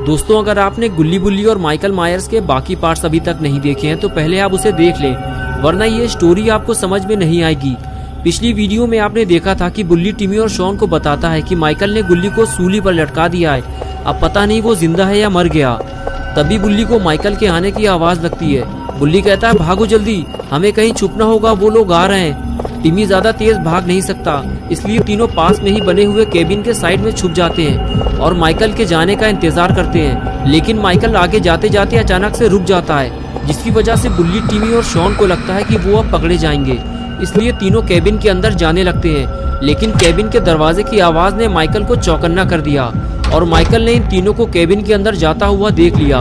दोस्तों, अगर आपने गुल्ली बुल्ली और माइकल मायर्स के बाकी पार्ट्स अभी तक नहीं देखे हैं तो पहले आप उसे देख लें, वरना ये स्टोरी आपको समझ में नहीं आएगी। पिछली वीडियो में आपने देखा था कि बुल्ली टिमी और शॉन को बताता है कि माइकल ने गुल्ली को सूली पर लटका दिया है, अब पता नहीं वो जिंदा है या मर गया। तभी बुल्ली को माइकल के आने की आवाज लगती है। बुल्ली कहता है, भागो जल्दी, हमें कहीं छुपना होगा, वो लोग आ रहे हैं। टिमी ज्यादा तेज भाग नहीं सकता, इसलिए तीनों पास में ही बने हुए केबिन के साइड में छुप जाते हैं और माइकल के जाने का इंतजार करते हैं। लेकिन माइकल आगे जाते जाते अचानक से रुक जाता है, जिसकी वजह से बुल्ली, टिमी और शॉन को लगता है कि वो अब पकड़े जाएंगे, इसलिए तीनों केबिन के अंदर जाने लगते हैं। लेकिन केबिन के दरवाजे की आवाज ने माइकल को चौकन्ना कर दिया और माइकल ने इन तीनों को केबिन के अंदर जाता हुआ देख लिया।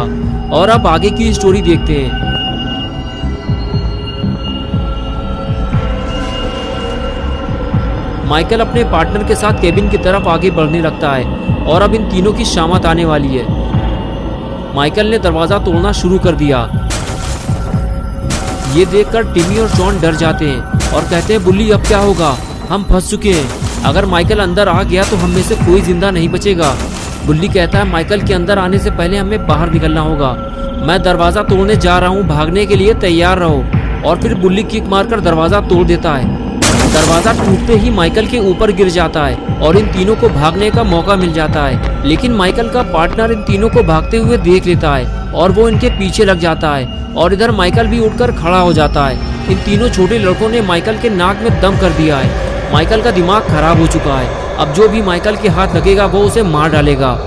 और अब आगे की स्टोरी देखते हैं। माइकल अपने पार्टनर के साथ केबिन की तरफ आगे बढ़ने लगता है और अब इन तीनों की शामत आने वाली है। माइकल ने दरवाजा तोड़ना शुरू कर दिया। ये देखकर टिमी और शॉन डर जाते हैं और कहते हैं, बुल्ली अब क्या होगा, हम फंस चुके हैं, अगर माइकल अंदर आ गया तो हम में से कोई जिंदा नहीं बचेगा। बुल्ली कहता है, माइकल के अंदर आने से पहले हमें बाहर निकलना होगा, मैं दरवाजा तोड़ने जा रहा हूँ, भागने के लिए तैयार रहो। और फिर बुल्ली किक मारकर दरवाजा तोड़ देता है। दरवाजा टूटते ही माइकल के ऊपर गिर जाता है और इन तीनों को भागने का मौका मिल जाता है। लेकिन माइकल का पार्टनर इन तीनों को भागते हुए देख लेता है और वो इनके पीछे लग जाता है और इधर माइकल भी उठकर खड़ा हो जाता है। इन तीनों छोटे लड़कों ने माइकल के नाक में दम कर दिया है। माइकल का दिमाग खराब हो चुका है, अब जो भी माइकल के हाथ लगेगा वो उसे मार डालेगा।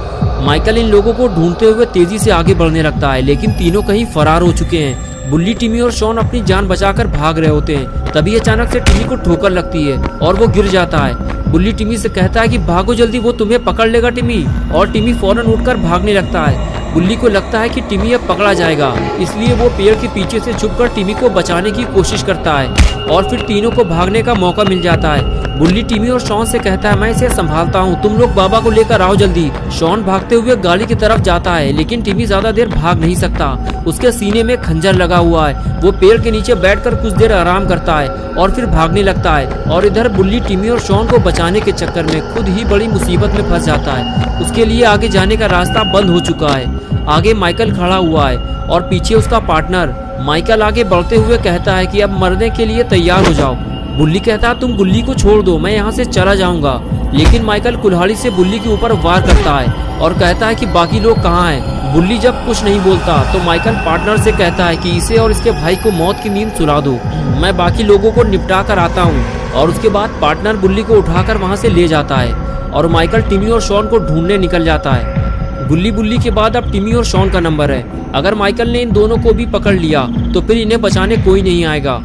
माइकल इन लोगों को ढूंढते हुए तेजी से आगे बढ़ने लगता है, लेकिन तीनों कहीं फरार हो चुके हैं। बुल्ली, टिमी और शॉन अपनी जान बचाकर भाग रहे होते हैं। तभी अचानक से टिमी को ठोकर लगती है और वो गिर जाता है। बुल्ली टिमी से कहता है कि भागो जल्दी, वो तुम्हें पकड़ लेगा टिमी। और टिमी फौरन उठकर भागने लगता है। बुल्ली को लगता है कि टिमी अब पकड़ा जाएगा, इसलिए वो पेड़ के पीछे से छुपकर टिमी को बचाने की कोशिश करता है और फिर तीनों को भागने का मौका मिल जाता है। बुल्ली टिमी और शॉन से कहता है, मैं इसे संभालता हूँ, तुम लोग बाबा को लेकर आओ जल्दी। शॉन भागते हुए गाड़ी की तरफ जाता है, लेकिन टिमी ज्यादा देर भाग नहीं सकता, उसके सीने में खंजर लगा हुआ है। वो पेड़ के नीचे बैठकर कुछ देर आराम करता है और फिर भागने लगता है। और इधर बुल्ली टिमी और शॉन को बचाने के चक्कर में खुद ही बड़ी मुसीबत में फंस जाता है। उसके लिए आगे जाने का रास्ता बंद हो चुका है। आगे माइकल खड़ा हुआ है और पीछे उसका पार्टनर। माइकल आगे बढ़ते हुए कहता है कि अब मरने के लिए तैयार हो जाओ। बुल्ली कहता है, तुम गुल्ली को छोड़ दो, मैं यहाँ से चला जाऊंगा। लेकिन माइकल कुल्हाड़ी से बुल्ली के ऊपर वार करता है और कहता है कि बाकी लोग कहाँ हैं। बुल्ली जब कुछ नहीं बोलता तो माइकल पार्टनर से कहता है कि इसे और इसके भाई को मौत की नींद सुला दो, मैं बाकी लोगों को निपटा कर आता हूँ। और उसके बाद पार्टनर बुल्ली को उठाकर वहाँ से ले जाता है और माइकल टिमी और शॉन को ढूंढने निकल जाता है। बुल्ली के बाद अब टिमी और शॉन का नंबर है। अगर माइकल ने इन दोनों को भी पकड़ लिया तो फिर इन्हें बचाने कोई नहीं आएगा।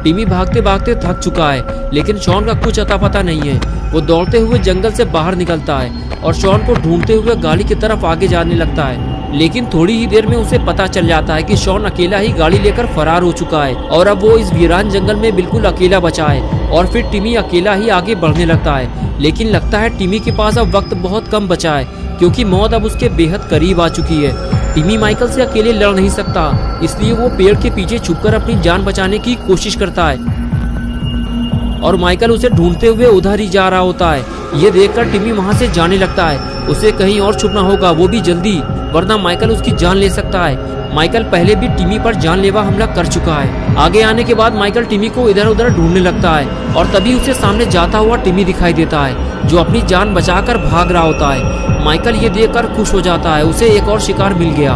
टिमी भागते भागते थक चुका है, लेकिन शॉन का कुछ अता पता नहीं है। वो दौड़ते हुए जंगल से बाहर निकलता है और शॉन को ढूंढते हुए गाड़ी की तरफ आगे जाने लगता है। लेकिन थोड़ी ही देर में उसे पता चल जाता है कि शॉन अकेला ही गाड़ी लेकर फरार हो चुका है और अब वो इस वीरान जंगल में बिल्कुल अकेला बचा है। और फिर टिमी अकेला ही आगे बढ़ने लगता है, लेकिन लगता है टिमी के पास अब वक्त बहुत कम बचा है, क्योंकि मौत अब उसके बेहद करीब आ चुकी है। टिमी माइकल से अकेले लड़ नहीं सकता, इसलिए वो पेड़ के पीछे छुपकर अपनी जान बचाने की कोशिश करता है और माइकल उसे ढूंढते हुए उधर ही जा रहा होता है। ये देखकर टिमी वहां से जाने लगता है, उसे कहीं और छुपना होगा, वो भी जल्दी, वरना माइकल उसकी जान ले सकता है। माइकल पहले भी टिमी पर जानलेवा हमला कर चुका है। आगे आने के बाद माइकल टिमी को इधर उधर ढूंढने लगता है और तभी उसे सामने जाता हुआ टिमी दिखाई देता है, जो अपनी जान बचाकर भाग रहा होता है। माइकल ये देखकर खुश हो जाता है, उसे एक और शिकार मिल गया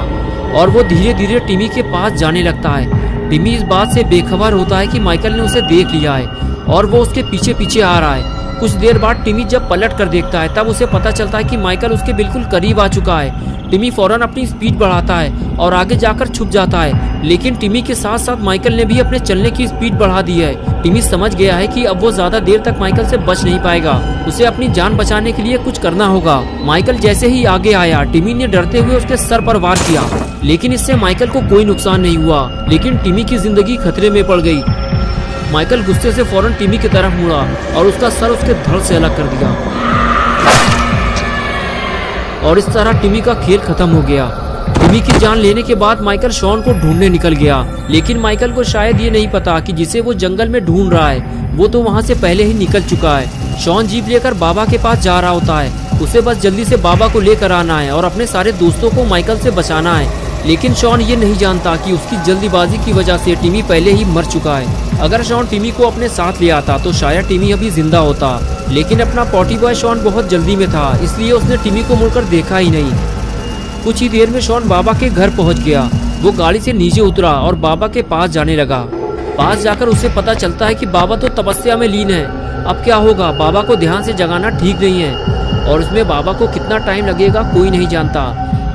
और वो धीरे धीरे टिमी के पास जाने लगता है। टिमी इस बात से बेखबर होता है कि माइकल ने उसे देख लिया है और वो उसके पीछे पीछे आ रहा है। कुछ देर बाद टिमी जब पलट कर देखता है तब उसे पता चलता है कि माइकल उसके बिल्कुल करीब आ चुका है। टिमी फौरन अपनी स्पीड बढ़ाता है और आगे जाकर छुप जाता है, लेकिन टिमी के साथ साथ माइकल ने भी अपने चलने की स्पीड बढ़ा दी है। टिमी समझ गया है कि अब वो ज्यादा देर तक माइकल से बच नहीं पाएगा, उसे अपनी जान बचाने के लिए कुछ करना होगा। माइकल जैसे ही आगे आया, टिमी ने डरते हुए उसके सर पर वार किया, लेकिन इससे माइकल को कोई नुकसान नहीं हुआ, लेकिन टिमी की जिंदगी खतरे में पड़ गई। माइकल गुस्से से फौरन टिमी की तरफ मुड़ा और उसका सर उसके धड़ से अलग कर दिया और इस तरह टिमी का खेल खत्म हो गया। टिमी की जान लेने के बाद माइकल शॉन को ढूंढने निकल गया, लेकिन माइकल को शायद ये नहीं पता कि जिसे वो जंगल में ढूंढ रहा है वो तो वहाँ से पहले ही निकल चुका है। शॉन जीप लेकर बाबा के पास जा रहा होता है। उसे बस जल्दी से बाबा को लेकर आना है और अपने सारे दोस्तों को माइकल से बचाना है। लेकिन शॉन ये नहीं जानता कि उसकी जल्दीबाजी की वजह से टिमी पहले ही मर चुका है। अगर शॉन टिमी को अपने साथ ले आता तो शायद टिमी अभी जिंदा होता, लेकिन अपना पॉटी बॉय शॉन बहुत जल्दी में था, इसलिए उसने टिमी को मुड़कर देखा ही नहीं। कुछ ही देर में शॉन बाबा के घर पहुंच गया। वो गाड़ी से नीचे उतरा और बाबा के पास जाने लगा। पास जाकर उसे पता चलता है कि बाबा तो तपस्या में लीन है। अब क्या होगा? बाबा को ध्यान से जगाना ठीक नहीं है, और इसमें बाबा को कितना टाइम लगेगा कोई नहीं जानता।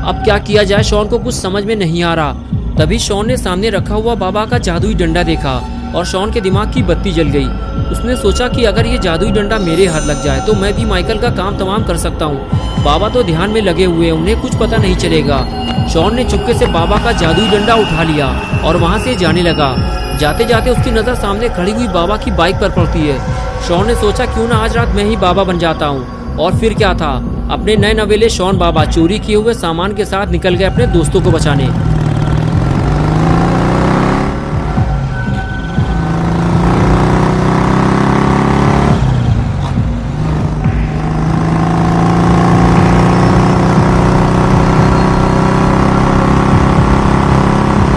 अब क्या किया जाए? शॉन को कुछ समझ में नहीं आ रहा। तभी शॉन ने सामने रखा हुआ बाबा का जादुई डंडा देखा और शॉन के दिमाग की बत्ती जल गई। उसने सोचा कि अगर ये जादुई डंडा मेरे हाथ लग जाए तो मैं भी माइकल का काम तमाम कर सकता हूँ। बाबा तो ध्यान में लगे हुए हैं, उन्हें कुछ पता नहीं चलेगा। शॉन ने चुपके से बाबा का जादुई डंडा उठा लिया और वहाँ से जाने लगा। जाते जाते उसकी नज़र सामने खड़ी हुई बाबा की बाइक पर पड़ती है। शॉन ने सोचा क्यों ना आज रात मैं ही बाबा बन जाता हूँ। और फिर क्या था, अपने नए नवेले शॉन बाबा चोरी किए हुए सामान के साथ निकल गए अपने दोस्तों को बचाने।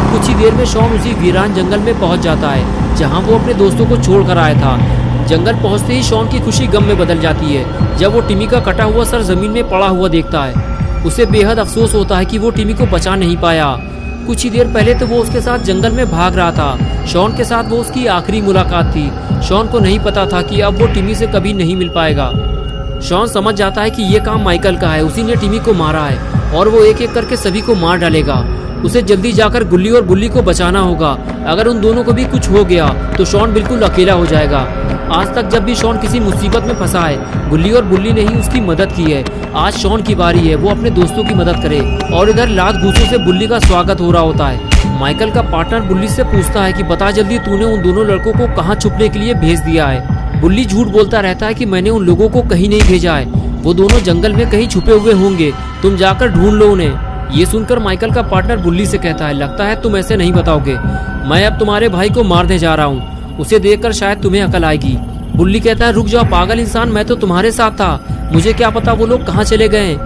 कुछ ही देर में शॉन उसी वीरान जंगल में पहुंच जाता है जहां वो अपने दोस्तों को छोड़ कर आया था। जंगल पहुंचते ही शॉन की खुशी गम में बदल जाती है जब वो टिमी का कटा हुआ सर जमीन में पड़ा हुआ देखता है। उसे बेहद अफसोस होता है कि वो टिमी को बचा नहीं पाया। कुछ ही देर पहले तो वो उसके साथ जंगल में भाग रहा था। शॉन के साथ वो उसकी आखिरी मुलाकात थी। शॉन को नहीं पता था कि अब वो टिमी से कभी नहीं मिल पाएगा। शॉन समझ जाता है कि ये काम माइकल का है, उसी ने टिमी को मारा है और वो एक एक करके सभी को मार डालेगा। उसे जल्दी जाकर गुल्ली और बुल्ली को बचाना होगा। अगर उन दोनों को भी कुछ हो गया तो शॉन बिल्कुल अकेला हो जाएगा। आज तक जब भी शॉन किसी मुसीबत में फंसा है, गुल्ली और बुल्ली ने ही उसकी मदद की है। आज शॉन की बारी है वो अपने दोस्तों की मदद करे। और इधर लात घूंसों से बुल्ली का स्वागत हो रहा होता है। माइकल का पार्टनर बुल्ली से पूछता है कि बता जल्दी, तूने उन दोनों लड़कों को कहाँ छुपने के लिए भेज दिया है? बुल्ली झूठ बोलता रहता है कि मैंने उन लोगों को कहीं नहीं भेजा है, वो दोनों जंगल में कहीं छुपे हुए होंगे, तुम जाकर ढूंढ लो उन्हें। ये सुनकर माइकल का पार्टनर बुल्ली से कहता है, लगता है तुम ऐसे नहीं बताओगे, मैं अब तुम्हारे भाई को मारने जा रहा हूँ, उसे देखकर शायद तुम्हें अकल आएगी। बुल्ली कहता है, रुक जाओ पागल इंसान, मैं तो तुम्हारे साथ था, मुझे क्या पता वो लोग कहाँ चले गए।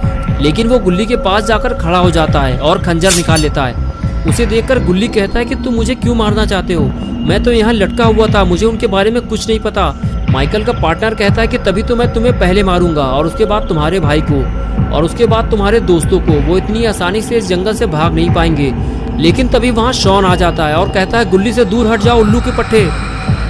लेकिन वो गुल्ली के पास जाकर खड़ा हो जाता है और खंजर निकाल लेता है। उसे देखकर गुल्ली कहता है कि तुम मुझे क्यों मारना चाहते हो? मैं तो यहाँ लटका हुआ था, मुझे उनके बारे में कुछ नहीं पता। माइकल का पार्टनर कहता है कि तभी तो मैं तुम्हें पहले मारूंगा और उसके बाद तुम्हारे भाई को और उसके बाद तुम्हारे दोस्तों को। वो इतनी आसानी से इस जंगल से भाग नहीं पाएंगे। लेकिन तभी वहाँ शॉन आ जाता है और कहता है, गुल्ली से दूर हट जाओ उल्लू के पट्टे,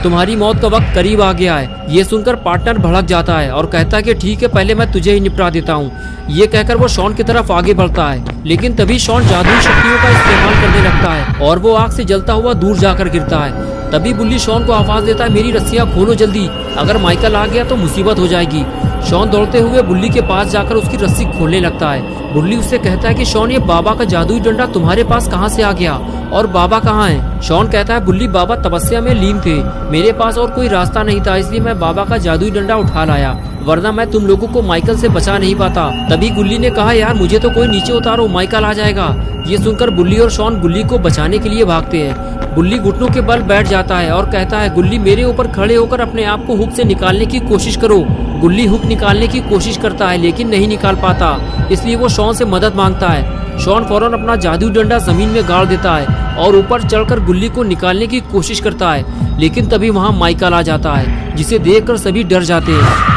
तुम्हारी मौत का वक्त करीब आ गया है। ये सुनकर पार्टनर भड़क जाता है और कहता है कि ठीक है, पहले मैं तुझे ही निपटा देता हूँ। ये कहकर वो शॉन की तरफ आगे बढ़ता है, लेकिन तभी शॉन जादुई शक्तियों का इस्तेमाल करने लगता है और वो आग से जलता हुआ दूर जाकर गिरता है। तभी बुल्ली शॉन को आवाज देता है, मेरी रस्सियाँ खोलो जल्दी, अगर माइकल आ गया तो मुसीबत हो जाएगी। शॉन दौड़ते हुए बुल्ली के पास जाकर उसकी रस्सी खोलने लगता है। बुल्ली उससे कहता है कि शॉन, ये बाबा का जादुई डंडा तुम्हारे पास कहाँ से आ गया और बाबा कहाँ है? शॉन कहता है, बुल्ली बाबा तपस्या में लीन थे, मेरे पास और कोई रास्ता नहीं था, इसलिए मैं बाबा का जादुई डंडा उठा लाया, वरना मैं तुम लोगों को माइकल से बचा नहीं पाता। तभी गुल्ली ने कहा, यार मुझे तो कोई नीचे उतारो, माइकल आ जाएगा। ये सुनकर बुल्ली और शॉन गुल्ली को बचाने के लिए भागते हैं। बुल्ली घुटनों के बल बैठ जाता है और कहता है, गुल्ली मेरे ऊपर खड़े होकर अपने आप को हुक से निकालने की कोशिश करो। गुल्ली हुक निकालने की कोशिश करता है लेकिन नहीं निकाल पाता, इसलिए वो शॉन से मदद मांगता है। शॉन फौरन अपना जादुई डंडा जमीन में गाड़ देता है और ऊपर चढ़कर गुल्ली को निकालने की कोशिश करता है। लेकिन तभी वहाँ माइकल आ जाता है, जिसे देखकर सभी डर जाते हैं।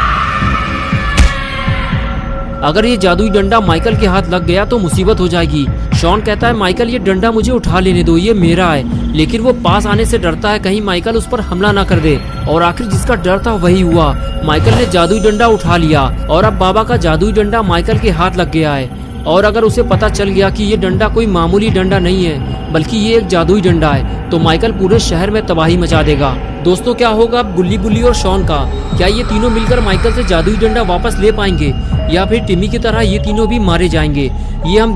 अगर ये जादुई डंडा माइकल के हाथ लग गया तो मुसीबत हो जाएगी। शॉन कहता है, माइकल ये डंडा मुझे उठा लेने दो, ये मेरा है। लेकिन वो पास आने से डरता है कहीं माइकल उस पर हमला ना कर दे। और आखिर जिसका डर था वही हुआ, माइकल ने जादुई डंडा उठा लिया और अब बाबा का जादुई डंडा माइकल के हाथ लग गया है। और अगर उसे पता चल गया कि ये डंडा कोई मामूली डंडा नहीं है बल्कि ये एक जादुई डंडा है, तो माइकल पूरे शहर में तबाही मचा देगा। दोस्तों, क्या होगा अब गुल्ली बुल्ली और शॉन का? क्या ये तीनों मिलकर माइकल से जादुई डंडा वापस ले पाएंगे या फिर टिमी की तरह ये तीनों भी मारे जाएंगे? ये हम